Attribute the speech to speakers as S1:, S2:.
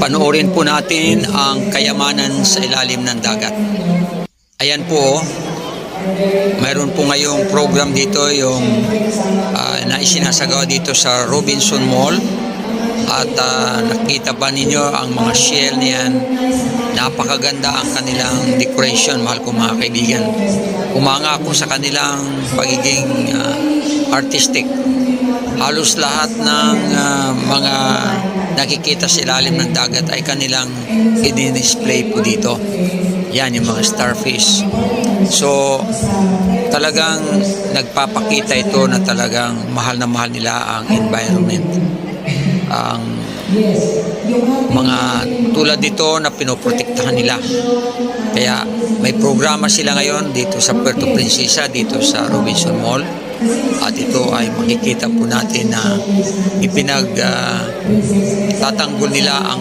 S1: Panoorin po natin ang kayamanan sa ilalim ng dagat. Ayan po, mayroon po ngayong program dito yung na isinasagawa dito sa Robinson Mall. At nakita ba ninyo ang mga shell niyan? Napakaganda ang kanilang decoration, mahal ko mga kaibigan. Umanga ako sa kanilang pagiging artistic. Halos lahat ng mga nakikita sa ilalim ng dagat ay kanilang i-display po dito. Yan yung mga starfish. So, talagang nagpapakita ito na talagang mahal na mahal nila ang environment. Ang mga tulad dito na pinoprotektahan nila. Kaya may programa sila ngayon dito sa Puerto Princesa, dito sa Robinson Mall. At ito ay makikita po natin na ipinagtatanggol nila ang